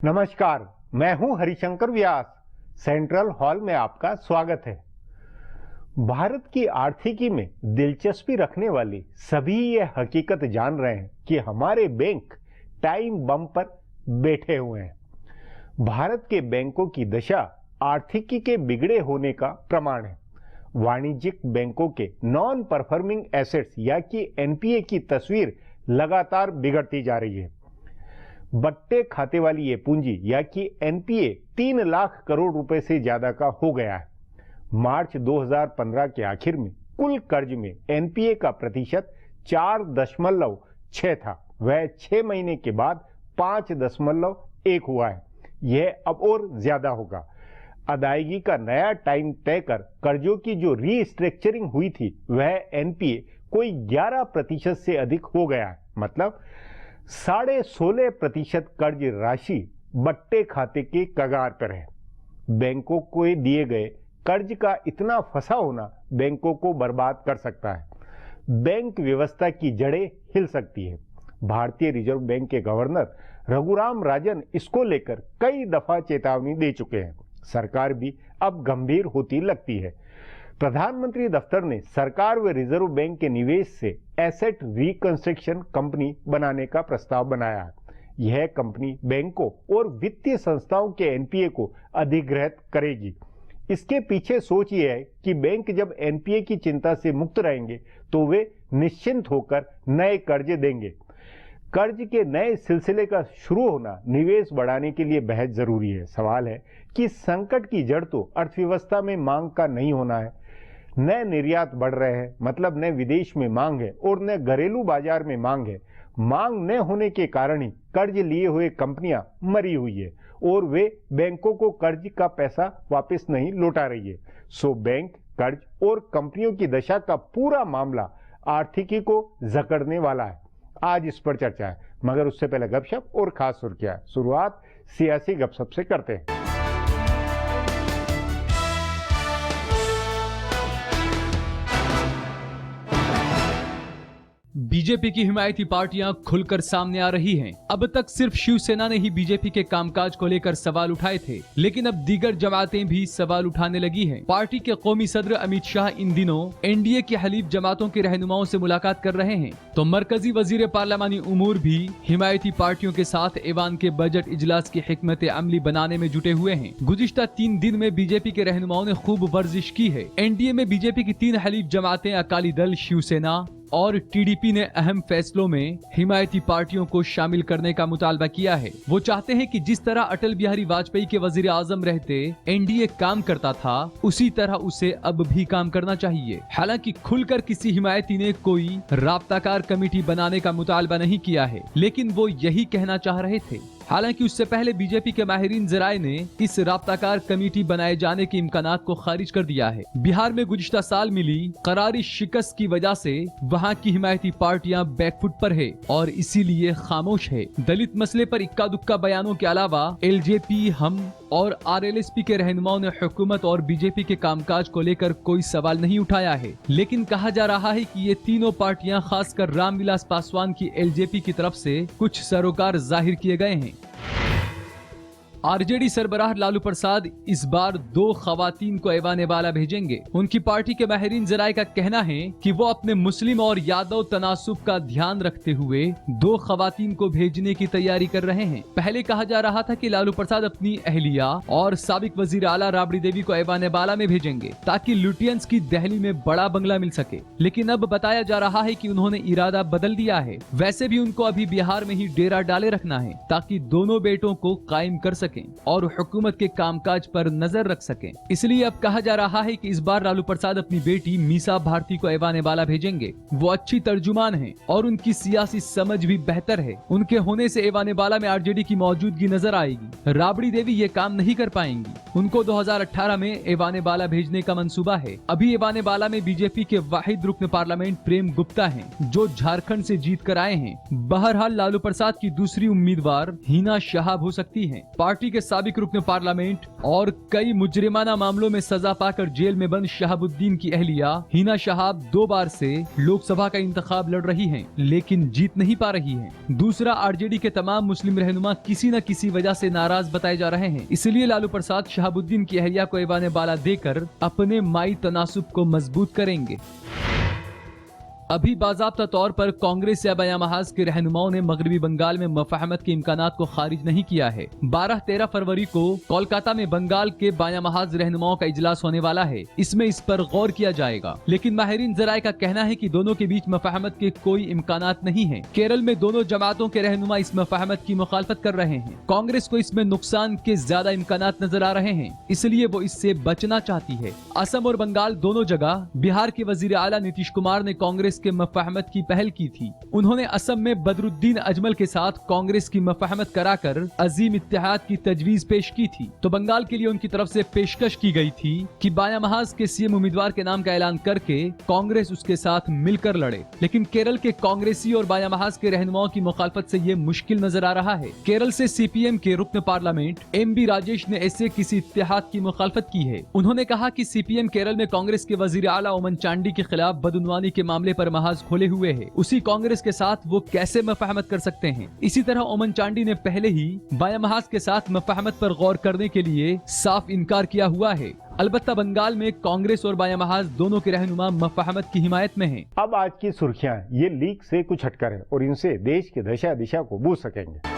नमस्कार, मैं हूं हरिशंकर व्यास। सेंट्रल हॉल में आपका स्वागत है। भारत की आर्थिकी में दिलचस्पी रखने वाले सभी ये हकीकत जान रहे हैं कि हमारे बैंक टाइम बम पर बैठे हुए हैं। भारत के बैंकों की दशा आर्थिकी के बिगड़े होने का प्रमाण है। वाणिज्यिक बैंकों के नॉन परफॉर्मिंग एसेट्स या कि एनपीए की तस्वीर लगातार बिगड़ती जा रही है। बट्टे खाते वाली ये पूंजी या कि एनपीए 3 लाख करोड़ रुपए से ज्यादा का हो गया है। मार्च 2015 के आखिर में कुल कर्ज में एनपीए का प्रतिशत 4.6 था। वह 6 महीने के बाद 5.1 हुआ है। यह अब और ज्यादा होगा। अदायगी का नया टाइम तय कर कर्जों की जो रीस्ट्रक्चरिंग हुई थी वह एनपीए कोई 11% से अधिक हो गया है। मतलब 16.5% कर्ज राशि बट्टे खाते के कगार पर है। बैंकों को दिए गए कर्ज का इतना फंसा होना बैंकों को बर्बाद कर सकता है। बैंक व्यवस्था की जड़ें हिल सकती है। भारतीय रिजर्व बैंक के गवर्नर रघुराम राजन इसको लेकर कई दफा चेतावनी दे चुके हैं। सरकार भी अब गंभीर होती लगती है। प्रधानमंत्री दफ्तर ने सरकार व रिजर्व बैंक के निवेश से एसेट रिकंस्ट्रक्शन कंपनी बनाने का प्रस्ताव बनाया है। यह कंपनी बैंकों और वित्तीय संस्थाओं के एनपीए को अधिग्रहित करेगी। इसके पीछे सोच यह है कि बैंक जब एनपीए की चिंता से मुक्त रहेंगे तो वे निश्चिंत होकर नए कर्ज देंगे। कर्ज के नए सिलसिले का शुरू होना निवेश बढ़ाने के लिए बेहद जरूरी है। सवाल है कि संकट की जड़ तो अर्थव्यवस्था में मांग का नहीं होना है। न निर्यात बढ़ रहे हैं, मतलब न विदेश में मांग है और न घरेलू बाजार में मांग है। मांग न होने के कारण ही कर्ज लिए हुए कंपनियां मरी हुई है और वे बैंकों को कर्ज का पैसा वापस नहीं लौटा रही है। सो बैंक, कर्ज और कंपनियों की दशा का पूरा मामला आर्थिकी को जकड़ने वाला है। आज इस पर चर्चा है, मगर उससे पहले गपशप और खास सुर्खियां। शुरुआत सियासी गपशप से करते हैं। बीजेपी की हिमायती पार्टियां खुलकर सामने आ रही हैं। अब तक सिर्फ शिवसेना ने ही बीजेपी के कामकाज को लेकर सवाल उठाए थे, लेकिन अब दीगर जमातें भी सवाल उठाने लगी हैं। पार्टी के कौमी सदर अमित शाह इन दिनों एनडीए की हलीफ जमातों के रहनुमाओं से मुलाकात कर रहे हैं, तो मरकजी वजीर पार्लियामानी उमूर भी हिमायती पार्टियों के साथ ऐवान के बजट इजलास की हिकमत अमली बनाने में जुटे हुए हैं। गुज़िश्ता 3 दिन में बीजेपी के रहनुमाओं ने खूब वर्जिश की है। एनडीए में बीजेपी की 3 हलीफ जमातें अकाली दल, शिवसेना और टीडीपी ने अहम फैसलों में हिमायती पार्टियों को शामिल करने का मुतालबा किया है। वो चाहते हैं कि जिस तरह अटल बिहारी वाजपेयी के वजीर आजम रहते एनडीए काम करता था, उसी तरह उसे अब भी काम करना चाहिए। हालांकि खुलकर किसी हिमायती ने कोई राब्ताकार कमेटी बनाने का मुतालबा नहीं किया है, लेकिन वो यही कहना चाह रहे थे। हालांकि उससे पहले बीजेपी के माहिरीन जराए ने इस राब्ताकार कमेटी बनाए जाने के इम्कानात को खारिज कर दिया है। बिहार में गुज़िश्ता साल मिली करारी शिकस्त की वजह से वहां की हिमायती पार्टियां बैकफुट पर है और इसीलिए खामोश है। दलित मसले पर इक्का दुक्का बयानों के अलावा एलजेपी, हम और आरएलएसपी के रहनुमाओं ने हुकूमत और बीजेपी के कामकाज को लेकर कोई सवाल नहीं उठाया है, लेकिन कहा जा रहा है कि ये तीनों पार्टियां खासकर रामविलास पासवान की एलजेपी की तरफ से कुछ सरोकार जाहिर किए गए हैं। आरजेडी सरबराह लालू प्रसाद इस बार 2 खवातीन को ऐवान बाला भेजेंगे। उनकी पार्टी के माहिरीन जराए का कहना है कि वो अपने मुस्लिम और यादव तनासुब का ध्यान रखते हुए 2 खवातीन को भेजने की तैयारी कर रहे हैं। पहले कहा जा रहा था कि लालू प्रसाद अपनी अहलिया और साबिक वजीर आला राबड़ी देवी को ऐवान बाला में भेजेंगे ताकि लुटियंस की दहली में बड़ा बंगला मिल सके, लेकिन अब बताया जा रहा है कि उन्होंने इरादा बदल दिया है। वैसे भी उनको अभी बिहार में ही डेरा डाले रखना है ताकि दोनों बेटों को कायम कर सके और हुकूमत के कामकाज पर नजर रख सकें। इसलिए अब कहा जा रहा है कि इस बार लालू प्रसाद अपनी बेटी मीसा भारती को ऐवान बाला भेजेंगे। वो अच्छी तर्जुमान हैं और उनकी सियासी समझ भी बेहतर है। उनके होने से ऐवान बाला में आरजेडी की मौजूदगी नजर आएगी। राबड़ी देवी ये काम नहीं कर पाएंगी। उनको 2018 में ऐवान बाला भेजने का मंसूबा है। अभी ऐवान बाला में बीजेपी के वाहिद रुकन पार्लियामेंट प्रेम गुप्ता हैं, जो झारखंड से जीत कर आए हैं। बहरहाल लालू प्रसाद की दूसरी उम्मीदवार हिना शहाब हो सकती हैं। पार्टी पार्टी के साबिक रुकन पार्लियामेंट और कई मुजरिमाना मामलों में सजा पाकर जेल में बंद शहाबुद्दीन की अहलिया हिना शहाब 2 बार से लोकसभा का इंतखाब लड़ रही हैं, लेकिन जीत नहीं पा रही हैं। दूसरा, आरजेडी के तमाम मुस्लिम रहनुमा किसी न किसी वजह से नाराज बताए जा रहे हैं। इसलिए लालू प्रसाद शहाबुद्दीन की अहलिया को ऐवान बाला देकर अपने माई तनासुब को मजबूत करेंगे। अभी बाज़ाब्ता तौर पर कांग्रेस या बयां महाज के रहनुमाओं ने मगरबी बंगाल में मफाहमत के इम्कानात को खारिज नहीं किया है। 12-13 फरवरी को कोलकाता में बंगाल के बायां महाज रहनुमाओं का इजलास होने वाला है। इसमें इस पर गौर किया जाएगा, लेकिन माहिरीन जराए का कहना है कि दोनों के बीच मफाहमत के कोई इम्कानात नहीं है। केरल में दोनों जमातों के रहनुमा इस मफाहमत की मुखालफत कर रहे हैं। कांग्रेस को इसमें नुकसान के ज्यादा इम्कानात नजर आ रहे हैं, इसलिए वो इससे बचना चाहती है। असम और बंगाल दोनों जगह बिहार के वजीर आला नीतीश कुमार ने कांग्रेस के मफाहमत की पहल की थी। उन्होंने असम में बदरुद्दीन अजमल के साथ कांग्रेस की मफाहमत कराकर अजीम इत्तेहाद की तजवीज पेश की थी। तो बंगाल के लिए उनकी तरफ से पेशकश की गई थी कि बायां महाज के सीएम उम्मीदवार के नाम का ऐलान करके कांग्रेस उसके साथ मिलकर लड़े। लेकिन केरल के कांग्रेसी और बायां महाज के रहनुमाओं की मुखालफत से ये मुश्किल नजर आ रहा है। केरल से सीपीएम के रुकन पार्लियामेंट एमबी राजेश ने ऐसे किसी इत्तेहाद की मुखालफत की है। उन्होंने कहा कि सीपीएम केरल में कांग्रेस के वजीर आला ओमन चांडी के खिलाफ बदउनवानी के मामले पर महाज खोले हुए है। उसी कांग्रेस के साथ वो कैसे मफाहमत कर सकते हैं। इसी तरह ओमन चांडी ने पहले ही बायां महाज के साथ मफाहमत पर गौर करने के लिए साफ इनकार किया हुआ है। अलबत्ता बंगाल में कांग्रेस और बायां महाज दोनों के रहनुमा मफाहमत की हिमायत में हैं। अब आज की सुर्खियां ये लीक से कुछ हटकर है और इनसे देश की दशा दिशा को बूझ सकेंगे।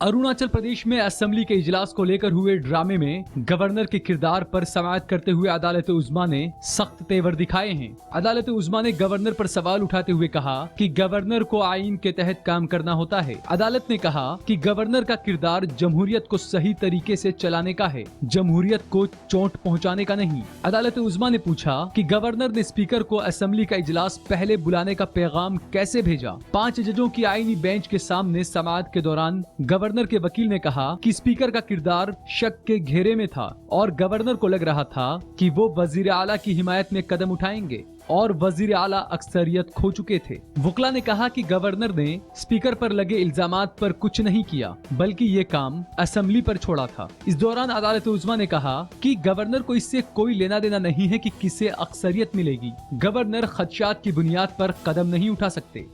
अरुणाचल प्रदेश में असेंबली के इजलास को लेकर हुए ड्रामे में गवर्नर के किरदार पर समाअत करते हुए अदालत उज़्मा ने सख्त तेवर दिखाए हैं। अदालत उज़्मा ने गवर्नर पर सवाल उठाते हुए कहा कि गवर्नर को आईन के तहत काम करना होता है। अदालत ने कहा कि गवर्नर का किरदार जमहूरियत को सही तरीके से चलाने का है, जमहूरियत को चोट पहुँचाने का नहीं। अदालत उज़्मा ने पूछा कि गवर्नर ने स्पीकर को असेंबली का इजलास पहले बुलाने का पैगाम कैसे भेजा। 5 जजों की आईनी बेंच के सामने समाअत के दौरान गवर्नर के वकील ने कहा कि स्पीकर का किरदार शक के घेरे में था और गवर्नर को लग रहा था कि वो वजीर आला की हिमायत में कदम उठाएंगे और वजीर आला अक्सरियत खो चुके थे। वकला ने कहा कि गवर्नर ने स्पीकर पर लगे इल्जामात पर कुछ नहीं किया, बल्कि ये काम असेंबली पर छोड़ा था। इस दौरान अदालत उज़्मा ने कहा कि गवर्नर को इससे कोई लेना देना नहीं है कि किसे अक्सरियत मिलेगी। गवर्नर खदशात की बुनियाद पर कदम नहीं उठा सकते।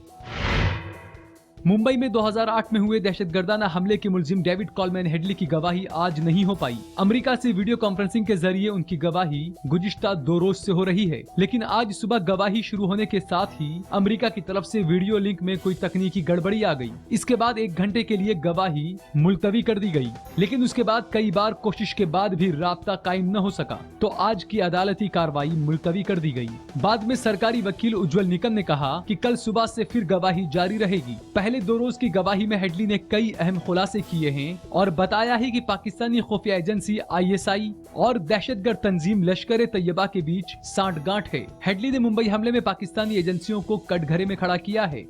मुंबई में 2008 में हुए दहशतगर्दाना हमले के मुलजिम डेविड कॉलमैन हेडली की गवाही आज नहीं हो पाई। अमेरिका से वीडियो कॉन्फ्रेंसिंग के जरिए उनकी गवाही गुज़िश्ता 2 रोज से हो रही है, लेकिन आज सुबह गवाही शुरू होने के साथ ही अमेरिका की तरफ से वीडियो लिंक में कोई तकनीकी गड़बड़ी आ गई। इसके बाद 1 घंटे के लिए गवाही मुलतवी कर दी गई, लेकिन उसके बाद कई बार कोशिश के बाद भी राब्ता कायम न हो सका, तो आज की अदालती कार्रवाई मुलतवी कर दी गई। बाद में सरकारी वकील उज्ज्वल निकम ने कहा कि कल सुबह से फिर गवाही जारी रहेगी। पहले 2 रोज की गवाही में हेडली ने कई अहम खुलासे किए हैं और बताया है कि पाकिस्तानी खुफिया एजेंसी ISI और दहशतगर्द तंजीम लश्कर तैयबा के बीच सांठगांठ है। हेडली ने मुंबई हमले में पाकिस्तानी एजेंसियों को कटघरे में खड़ा किया है।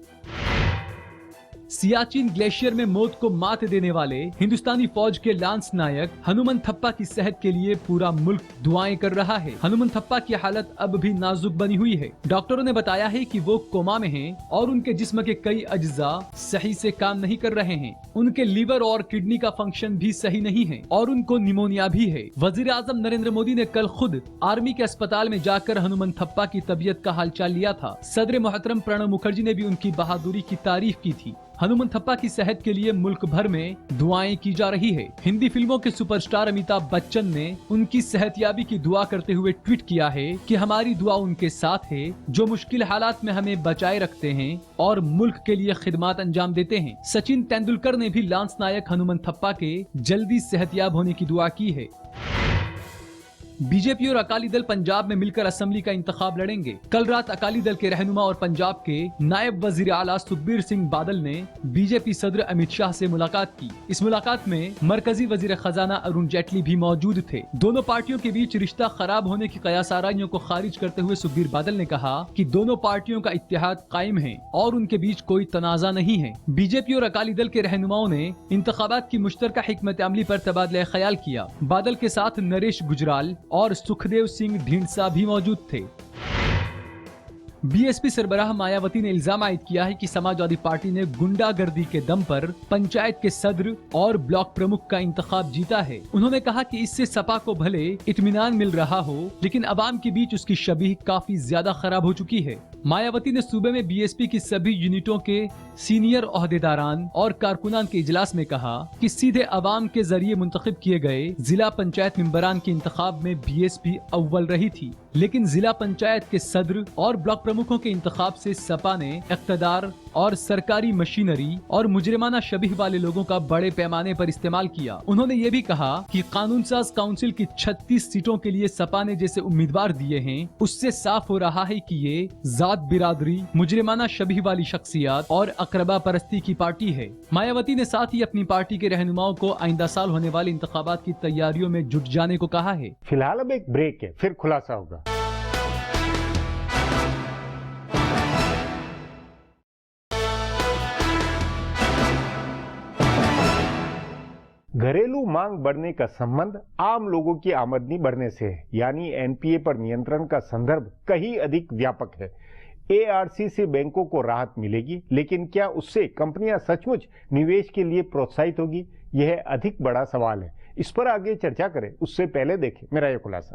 सियाचिन ग्लेशियर में मौत को मात देने वाले हिंदुस्तानी फौज के लांस नायक हनुमंत थप्पा की सेहत के लिए पूरा मुल्क दुआएं कर रहा है। हनुमंत थप्पा की हालत अब भी नाजुक बनी हुई है। डॉक्टरों ने बताया है कि वो कोमा में हैं और उनके जिस्म के कई अज्जा सही से काम नहीं कर रहे हैं। उनके लीवर और किडनी का फंक्शन भी सही नहीं है और उनको निमोनिया भी है। वजीर आजम नरेंद्र मोदी ने कल खुद आर्मी के अस्पताल में जाकर हनुमंत थप्पा की तबीयत का हालचाल लिया था। सदर मोहतरम प्रणब मुखर्जी ने भी उनकी बहादुरी की तारीफ की थी। हनुमंत थप्पा की सेहत के लिए मुल्क भर में दुआएं की जा रही है। हिंदी फिल्मों के सुपरस्टार अमिताभ बच्चन ने उनकी सेहतयाबी की दुआ करते हुए ट्वीट किया है कि हमारी दुआ उनके साथ है जो मुश्किल हालात में हमें बचाए रखते हैं और मुल्क के लिए खिदमत अंजाम देते हैं। सचिन तेंदुलकर ने भी लांस नायक हनुमंत थप्पा के जल्दी सेहतयाब होने की दुआ की है। बीजेपी और अकाली दल पंजाब में मिलकर असेंबली का इंतखाब लड़ेंगे। कल रात अकाली दल के रहनुमा और पंजाब के नायब वजीर आला सुखबीर सिंह बादल ने बीजेपी सदर अमित शाह से मुलाकात की। इस मुलाकात में मरकजी वजीर खजाना अरुण जेटली भी मौजूद थे। दोनों पार्टियों के बीच रिश्ता खराब होने की कयासाराइयों को खारिज करते हुए सुखबीर बादल ने कहा कि दोनों पार्टियों का इत्तेहाद कायम है और उनके बीच कोई तनाजा नहीं है। बीजेपी और अकाली दल के रहनुमाओं ने इंतखाबात की मुश्तरका हिकमत अमली पर तबादला ख्याल किया। बादल के साथ नरेश गुजराल और सुखदेव सिंह ढींडसा भी मौजूद थे। बीएसपी सरबराह मायावती ने इल्जाम आयद किया है कि समाजवादी पार्टी ने गुंडागर्दी के दम पर पंचायत के सदर और ब्लॉक प्रमुख का इंतखाब जीता है। उन्होंने कहा कि इससे सपा को भले इत्मीनान मिल रहा हो, लेकिन अवाम के बीच उसकी शबीह काफी ज्यादा खराब हो चुकी है। मायावती ने सूबे में बीएसपी की सभी यूनिटों के सीनियर ओहदेदारान और कारकुनान के इजलास में कहा कि सीधे अवाम के जरिए मुंतखब किए गए जिला पंचायत मेंबरान के इंतखाब में बीएसपी अव्वल रही थी, लेकिन जिला पंचायत के सदर और ब्लॉक प्रमुखों के इंतखाब से सपा ने इख्तदार और सरकारी मशीनरी और मुजरिमाना शबीह वाले लोगों का बड़े पैमाने पर इस्तेमाल किया। उन्होंने ये भी कहा कि कानून साज काउंसिल की 36 सीटों के लिए सपा ने जैसे उम्मीदवार दिए हैं, उससे साफ हो रहा है कि ये जात बिरादरी, मुजरिमाना शबीह वाली शख्सियत और अकरबा परस्ती की पार्टी है। मायावती ने साथ ही अपनी पार्टी के रहनुमाओं को आइंदा साल होने वाले इंतखाबात की तैयारियों में जुट जाने को कहा है। फिलहाल अब एक ब्रेक है, फिर खुलासा होगा। घरेलू मांग बढ़ने का संबंध आम लोगों की आमदनी बढ़ने से है, यानी एनपीए पर नियंत्रण का संदर्भ कहीं अधिक व्यापक है। एआरसी से बैंकों को राहत मिलेगी, लेकिन क्या उससे कंपनियां सचमुच निवेश के लिए प्रोत्साहित होगी? यह अधिक बड़ा सवाल है। इस पर आगे चर्चा करें, उससे पहले देखें मेरा यह खुलासा।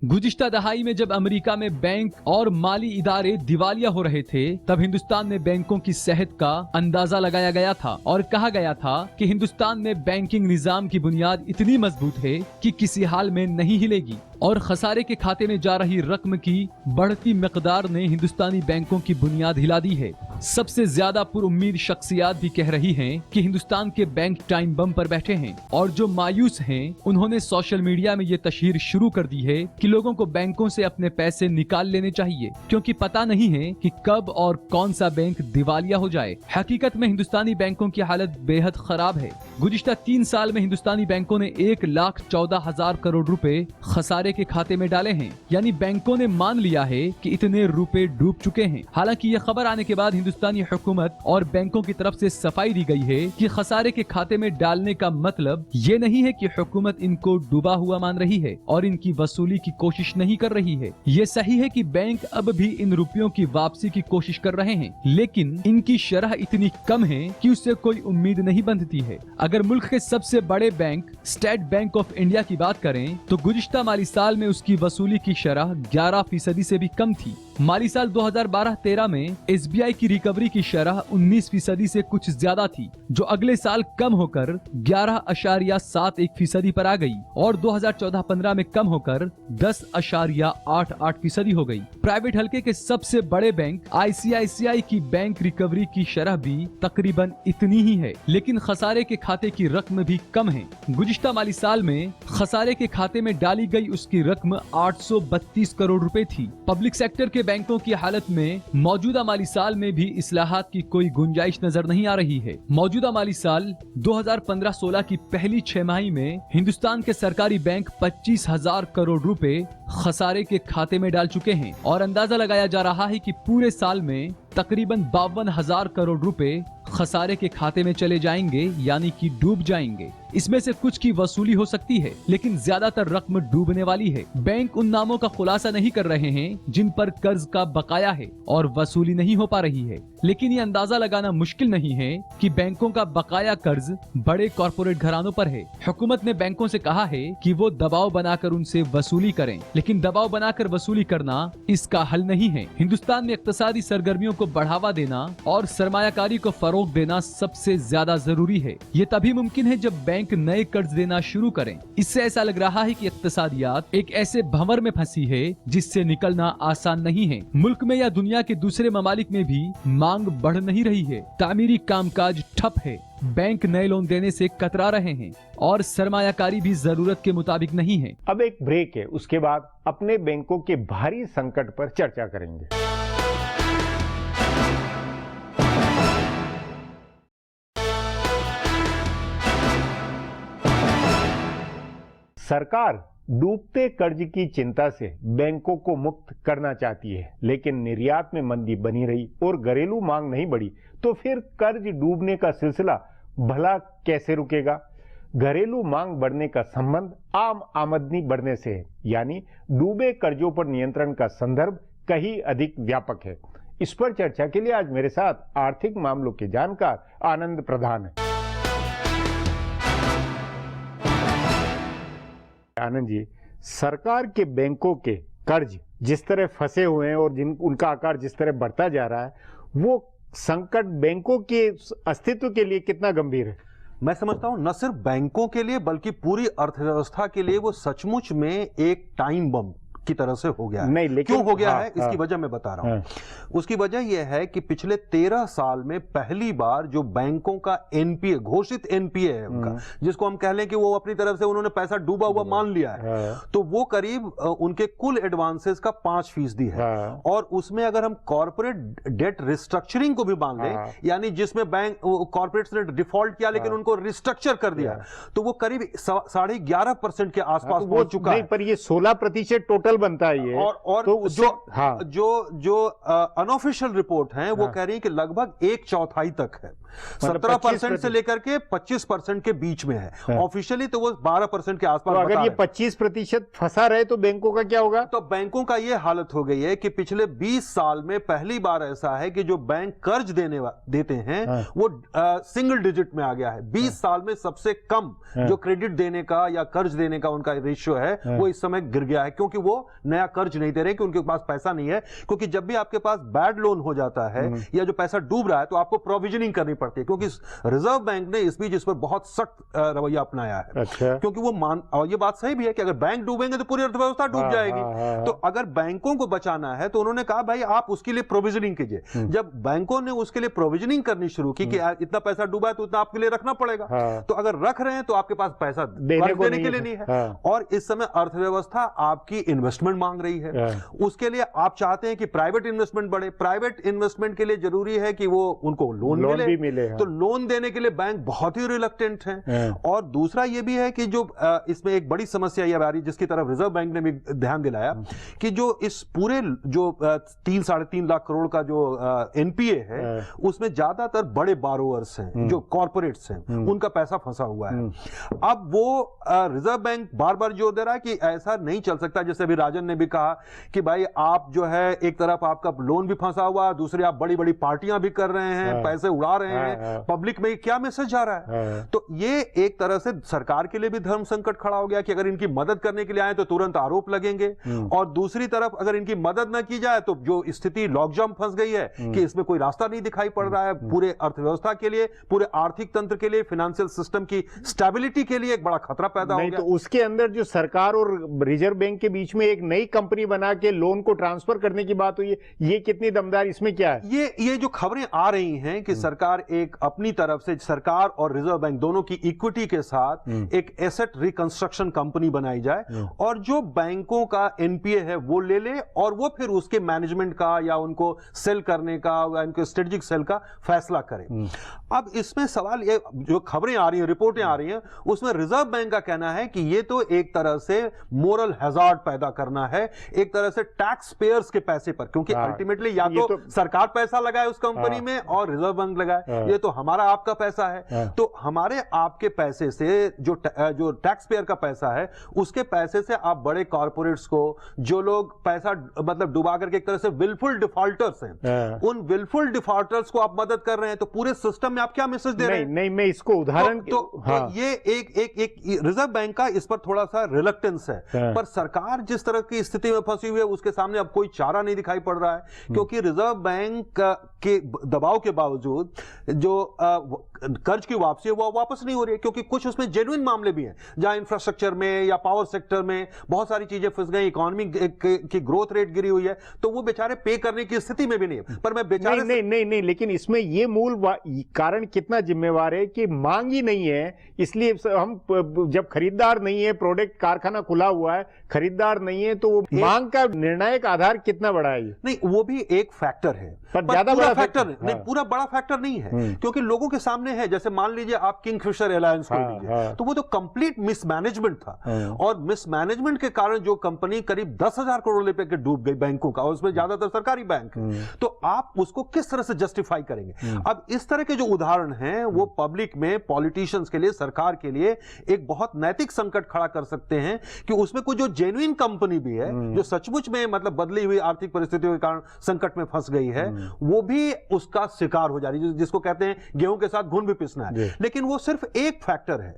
गुज़िश्ता दहाई में जब अमेरिका में बैंक और माली इदारे दिवालिया हो रहे थे, तब हिंदुस्तान में बैंकों की सेहत का अंदाजा लगाया गया था और कहा गया था कि हिंदुस्तान में बैंकिंग निजाम की बुनियाद इतनी मजबूत है कि किसी हाल में नहीं हिलेगी। और खसारे के खाते में जा रही रकम की बढ़ती मिकदार ने हिंदुस्तानी बैंकों की बुनियाद हिला दी है। सबसे ज्यादा पुरुम्मीद शख्सियात भी कह रही हैं कि हिंदुस्तान के बैंक टाइम बम पर बैठे हैं, और जो मायूस हैं उन्होंने सोशल मीडिया में ये तशहीर शुरू कर दी है कि लोगों को बैंकों से अपने पैसे निकाल लेने चाहिए, क्योंकि पता नहीं है कि कब और कौन सा बैंक दिवालिया हो जाए। हकीकत में हिंदुस्तानी बैंकों की हालत बेहद खराब है। गुज़िश्ता 3 साल में हिंदुस्तानी बैंकों ने 1,14,000 करोड़ रुपए खसारे के खाते में डाले हैं, यानी बैंकों ने मान लिया है कि इतने रुपए डूब चुके हैं। हालांकि ये खबर आने के बाद हिंदुस्तानी हुकूमत और बैंकों की तरफ से सफाई दी गई है कि खसारे के खाते में डालने का मतलब ये नहीं है कि हुकूमत इनको डूबा हुआ मान रही है और इनकी वसूली की कोशिश नहीं कर रही है। ये सही है कि बैंक अब भी इन रुपयों की वापसी की कोशिश कर रहे हैं, लेकिन इनकी शरह इतनी कम है कि उससे कोई उम्मीद नहीं बनती है। अगर मुल्क के सबसे बड़े bank state bank of India की बात करें तो गुज़िश्ता माली साल में उसकी वसूली की शरह 11% से भी कम थी। माली साल 2012-13 में एसबीआई की रिकवरी की शरह 19% से कुछ ज्यादा थी, जो अगले साल कम होकर 11.71% पर आ गई और 2014-15 में कम होकर 10.88% हो गई। प्राइवेट हल्के के सबसे बड़े बैंक आईसीआईसीआई की बैंक रिकवरी की शरह भी तकरीबन इतनी ही है, लेकिन खसारे के खाते की रकम भी कम है। गुज़िश्ता माली साल में खसारे के खाते में डाली गई उसकी रकम 832 करोड़ रुपए थी। पब्लिक सेक्टर के बैंकों की हालत में मौजूदा माली साल में भी इस्लाहात की कोई गुंजाइश नजर नहीं आ रही है। मौजूदा माली साल 2015-16 की पहली 6 माही में हिंदुस्तान के सरकारी बैंक 25,000 करोड़ रुपए खसारे के खाते में डाल चुके हैं और अंदाजा लगाया जा रहा है कि पूरे साल में तकरीबन 52,000 करोड़ रुपए खसारे के खाते में चले जाएंगे, यानी कि डूब जाएंगे। इसमें से कुछ की वसूली हो सकती है, लेकिन ज्यादातर रकम डूबने वाली है। बैंक उन नामों का खुलासा नहीं कर रहे हैं जिन पर कर्ज का बकाया है और वसूली नहीं हो पा रही है, लेकिन ये अंदाजा लगाना मुश्किल नहीं है कि बैंकों का बकाया कर्ज बड़े कॉर्पोरेट घरानों पर है। हुकूमत ने बैंकों से कहा है कि वो दबाव बनाकर उनसे वसूली करें, लेकिन दबाव बनाकर वसूली करना इसका हल नहीं है। हिंदुस्तान में इक्तिसादी सरगर्मियों को बढ़ावा देना और सरमायाकारी को फरोग देना सबसे ज्यादा जरूरी है। ये तभी मुमकिन है जब बैंक नए कर्ज देना शुरू करें। इससे ऐसा लग रहा है कि इक्तिसादियात एक ऐसे भंवर में फंसी है जिससे निकलना आसान नहीं है। मुल्क में या दुनिया के दूसरे ममालिक में भी मांग बढ़ नहीं रही है, तामीरी कामकाज ठप है, बैंक नए लोन देने से कतरा रहे हैं और सरमायाकारी भी जरूरत के मुताबिक नहीं है। अब एक ब्रेक है, उसके बाद अपने बैंकों के भारी संकट पर चर्चा करेंगे। सरकार डूबते कर्ज की चिंता से बैंकों को मुक्त करना चाहती है, लेकिन निर्यात में मंदी बनी रही और घरेलू मांग नहीं बढ़ी तो फिर कर्ज डूबने का सिलसिला भला कैसे रुकेगा? घरेलू मांग बढ़ने का संबंध आम आमदनी बढ़ने से है, यानी डूबे कर्जों पर नियंत्रण का संदर्भ कहीं अधिक व्यापक है। इस पर चर्चा के लिए आज मेरे साथ आर्थिक मामलों के जानकार आनंद प्रधान हैं। आनंद जी, सरकार के बैंकों के कर्ज जिस तरह फंसे हुए हैं और उनका आकार जिस तरह बढ़ता जा रहा है, वो संकट बैंकों के अस्तित्व के लिए कितना गंभीर है? मैं समझता हूं न सिर्फ बैंकों के लिए बल्कि पूरी अर्थव्यवस्था के लिए वो सचमुच में एक टाइम बम की तरह से हो गया है। नहीं, लेकिन क्यों हो गया है इसकी वजह मैं बता रहा हूं। उसकी वजह यह है कि पिछले 13 साल में पहली बार जो बैंकों का एनपीए, घोषित एनपीए है उनका, जिसको हम कह लें कि वो अपनी तरफ से उन्होंने पैसा डूबा हुआ मान लिया है, तो वो करीब उनके कुल एडवांसेस का 5% है। और उसमें अगर हम कॉर्पोरेट डेट रिस्ट्रक्चरिंग को भी मान लें, यानी जिसमें बैंक कॉर्पोरेट्स ने डिफॉल्ट किया लेकिन उनको रिस्ट्रक्चर कर दिया, तो वो करीब 11.5% के आसपास पहुंच चुका है। पर ये 16% टोटल बनता है ये। और तो जो अनऑफिशियल रिपोर्ट हैं वो कह रही है कि लगभग 1/4 तक है, 17% से लेकर के 25% के बीच में है। ऑफिशियली तो वो 12% के आसपास। तो अगर ये 25% फंसा रहे तो बैंकों का क्या होगा? तो बैंकों का ये हालत हो गई है कि पिछले 20 साल में पहली बार ऐसा है कि जो बैंक कर्ज देते हैं वो सिंगल डिजिट में आ गया है। 20 साल में सबसे कम जो क्रेडिट देने का या कर्ज देने का उनका रेशियो है वो इस समय गिर गया है, क्योंकि वो नया कर्ज नहीं दे रहे कि उनके पास पैसा नहीं है। क्योंकि जब भी आपके पास बैड लोन हो जाता है या जो पैसा डूब रहा है तो आपको प्रोविजनिंग करनी पड़ती है, क्योंकि रिजर्व बैंक ने इस बीच इस पर बहुत सख्त रवैया अपनाया है। अच्छा। क्योंकि वो और ये बात सही भी है कि अगर बैंक डूबेंगे तो पूरी अर्थव्यवस्था डूब जाएगी। तो अगर बैंकों को बचाना है तो उन्होंने कहा भाई आप उसके लिए प्रोविजनिंग कीजिए। जब बैंकों ने उसके लिए प्रोविजनिंग करनी शुरू की कि इतना पैसा डूबा है तो उतना आपके लिए रखना पड़ेगा, तो अगर रख रहे हैं तो आपके पास पैसा देने के लिए नहीं है। और इस समय अर्थव्यवस्था आपकी इन्वेस्टमेंट मांग रही है, उसके लिए आप चाहते हैं कि प्राइवेट इन्वेस्टमेंट बढ़े। प्राइवेट इन्वेस्टमेंट के लिए जरूरी है कि वो उनको लोन मिले। तो लोन देने के लिए बैंक बहुत ही रिलक्टेंट हैं। और दूसरा ये भी है कि जो इसमें एक बड़ी समस्या ये आ रही जिसकी तरफ रिजर्व बैंक ने भी ध्यान दिलाया कि जो इस पूरे जो 3-3.5 लाख करोड़ का जो एनपीए है उसमें ज्यादातर बड़े बारोअर्स हैं, जो कॉर्पोरेट्स हैं, उनका पैसा फंसा हुआ है। अब वो रिजर्व बैंक बार बार जोर दे रहा है कि ऐसा नहीं चल सकता। जैसे अभी राजन ने भी कहा कि भाई आप जो है एक तरफ आपका लोन भी फंसा हुआ, दूसरी आप बड़ी बड़ी पार्टियां भी कर रहे हैं, पैसे उड़ा रहे हैं, पब्लिक में क्या मैसेज जा रहा है? तो ये एक तरह से सरकार के लिए भी धर्म संकट खड़ा हो गया कि अगर इनकी मदद करने के लिए आए तो तुरंत आरोप लगेंगे, और दूसरी तरफ अगर इनकी मदद न की जाए तो जो स्थिति लॉकजाम फंस गई है कि इसमें कोई रास्ता नहीं दिखाई पड़ रहा है, पूरे अर्थव्यवस्था के लिए, पूरे आर्थिक तंत्र के लिए, फाइनेंशियल सिस्टम की स्टेबिलिटी के लिए एक बड़ा खतरा पैदा हो गया। तो उसके अंदर जो सरकार और रिजर्व बैंक के बीच में एक नई कंपनी बना के लोन को ट्रांसफर करने की बात हुई है, ये कितनी दमदार, इसमें क्या है? ये जो खबरें आ रही हैं कि सरकार एक अपनी तरफ से, सरकार और रिजर्व बैंक दोनों की इक्विटी के साथ एक एसेट रिकंस्ट्रक्शन कंपनी बनाई जाए और जो बैंकों का एनपीए है वो ले ले और वो फिर उसके मैनेजमेंट का या उनको सेल करने का या उनके स्ट्रेटेजिक सेल का फैसला करे। अब इसमें सवाल ये, जो खबरें आ रही हैं, रिपोर्टें आ रही हैं, उसमें रिजर्व बैंक का कहना है कि ये तो एक तरह से मोरल हैजार्ड पैदा करना है, एक तरह से टैक्स पेयर्स के पैसे पर, क्योंकि अल्टीमेटली या तो सरकार पैसा लगाए उस कंपनी में और रिजर्व बैंक लगाए, ये तो हमारा आपका पैसा है। तो हमारे आपके पैसे से जो टैक्स पेयर का पैसा है उसके पैसे से आप बड़े कॉर्पोरेट्स को, जो लोग पैसा मतलब डुबा करके एक तरह से विलफुल डिफॉल्टर्स हैं, उन विलफुल डिफॉल्टर्स को आप मदद कर रहे हैं, तो पूरे सिस्टम में आप क्या मैसेज दे रहे हैं? नहीं, मैं इसको उदाहरण तो ये एक रिजर्व बैंक का इस पर थोड़ा सा रिलक्टेंस है, पर सरकार जिस तरह की स्थिति में फंसी हुई है उसके सामने अब कोई चारा नहीं दिखाई पड़ रहा है, क्योंकि रिजर्व बैंक के दबाव के बावजूद जो कर्ज की वापसी है वो वापस नहीं हो रही है, क्योंकि कुछ उसमें जेन्युइन मामले भी हैं जहां इंफ्रास्ट्रक्चर में या पावर सेक्टर में बहुत सारी चीजें फंस गई, इकोनॉमी की ग्रोथ रेट गिरी हुई है, तो वो बेचारे पे करने की स्थिति में भी नहीं है। पर मैं बेचारे नहीं, लेकिन इसमें ये मूल कारण कितना जिम्मेवार है कि मांग ही नहीं है, इसलिए हम जब खरीदार नहीं है, प्रोडक्ट कारखाना खुला हुआ है, खरीदार नहीं आई हैं, तो वो मांग का निर्णायक आधार कितना बड़ा है? नहीं, वो भी एक फैक्टर है, पर ज्यादा पूरा बड़ा फैक्टर हाँ। नहीं, पूरा बड़ा फैक्टर नहीं है, क्योंकि लोगों के सामने है। जैसे मान लीजिए आप किंगफिशर एयरलाइंस को लीजिए, तो वो तो कंप्लीट मिसमैनेजमेंट था, और मिसमैनेजमेंट के कारण जो कंपनी करीब 10,000 करोड़ रुपए के डूब गई बैंकों का, और उसमें ज्यादातर सरकारी बैंक है, तो आप उसको किस तरह से जस्टिफाई करेंगे? अब इस तरह के जो उदाहरण हैं वो पब्लिक में, पॉलिटिशियंस के लिए, सरकार के लिए एक बहुत नैतिक संकट खड़ा कर सकते हैं कि उसमें कोई जो जेन्युइन कंपनी भी है, जो सचमुच में मतलब बदली हुई आर्थिक परिस्थितियों के कारण संकट में फंस गई है, वो भी उसका शिकार हो जा रही है, जिसको कहते हैं गेहूं के साथ घुन भी पिसना है। लेकिन वो सिर्फ एक फैक्टर है,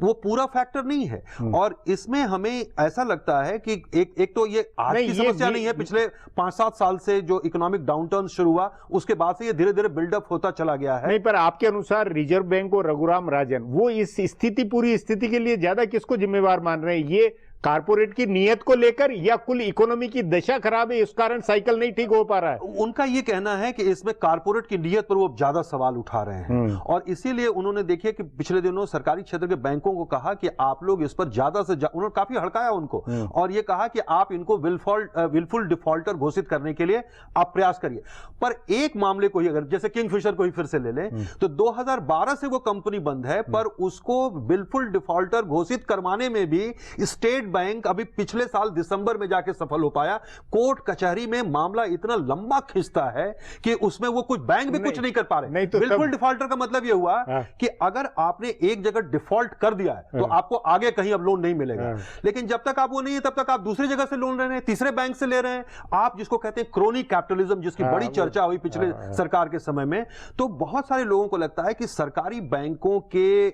वो पूरा फैक्टर नहीं है। और इसमें हमें ऐसा लगता है कि एक तो ये आज की समस्या नहीं है, पिछले 5-7 साल से जो इकोनॉमिक डाउनटर्न शुरू हुआ उसके बाद से ये धीरे धीरे बिल्डअप होता चला गया है। नहीं, पर आपके अनुसार रिजर्व बैंक और रघुराम राजन वो इस स्थिति, पूरी स्थिति के लिए ज्यादा किसको जिम्मेवार मान रहे हैं? ये कारपोरेट की नीयत को लेकर, या कुल इकोनॉमी की दशा खराब है इस कारण साइकिल नहीं ठीक हो पा रहा है? उनका ये कहना है कि इसमें कारपोरेट की नीयत पर वो ज्यादा सवाल उठा रहे हैं, और इसीलिए उन्होंने देखिए कि पिछले दिनों सरकारी क्षेत्र के बैंकों को कहा कि आप लोग इस पर ज्यादा से उन्होंने काफी हड़काया उनको, और ये कहा कि आप इनको विलफुल डिफॉल्टर घोषित करने के लिए आप प्रयास करिए। पर एक मामले को ही अगर जैसे किंगफिशर को ही फिर से ले लें, तो 2012 से वो कंपनी बंद है, पर उसको विलफुल डिफॉल्टर घोषित करवाने में भी स्टेट बैंक अभी पिछले साल दिसंबर में जाके सफल हो पाया। कोर्ट कचहरी में मामला इतना लंबा खिंचता है कि उसमें वो कुछ बैंक भी कुछ नहीं कर पा रहे। नहीं तो बिल्कुल डिफॉल्टर का मतलब यह हुआ कि अगर आपने एक जगह डिफॉल्ट कर दिया है तो आपको आगे कहीं अब लोन नहीं मिलेगा, लेकिन जब तक आप वो नहीं है तब तक आप दूसरी जगह से लोन ले रहे हैं, तीसरे बैंक से ले रहे हैं आप, जिसको कहते हैं क्रोनिक कैपिटलिज्म, जिसकी बड़ी चर्चा हुई पिछले सरकार के समय में। तो बहुत सारे लोगों को लगता है कि सरकारी बैंकों के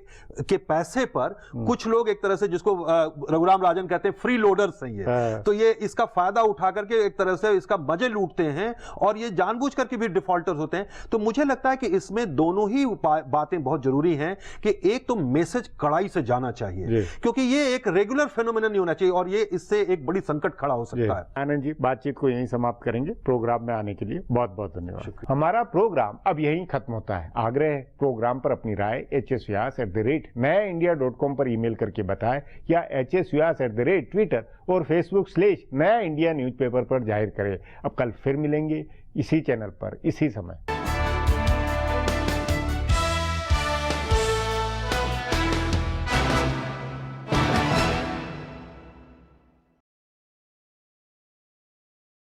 पैसे पर कुछ लोग एक तरह से, जिसको रघुराम राजन कहते हैं फ्री लोडर्स हैं ये, तो ये इसका फायदा उठा करके एक तरह से इसका मजे लूटते हैं, और ये जानबूझ करके भी डिफॉल्टर्स होते हैं। तो मुझे लगता है कि इसमें दोनों ही बातें बहुत जरूरी हैं कि एक तो मैसेज कड़ाई से जाना चाहिए, क्योंकि ये एक रेगुलर फेनोमेना नहीं होना चाहिए, और ये इससे एक बड़ी संकट खड़ा हो सकता है। आनंद जी, बातचीत को यहीं समाप्त करेंगे। प्रोग्राम में आने के लिए बहुत बहुत धन्यवाद। हमारा प्रोग्राम अब यहीं खत्म होता है। आग्रह है प्रोग्राम पर अपनी राय hsvyas@nayaindia.com पर ईमेल करके बताएं, या hsvyas@ ट्विटर और Facebook/नया इंडिया न्यूज़पेपर पर जाहिर करें। अब कल फिर मिलेंगे इसी चैनल पर, इसी समय।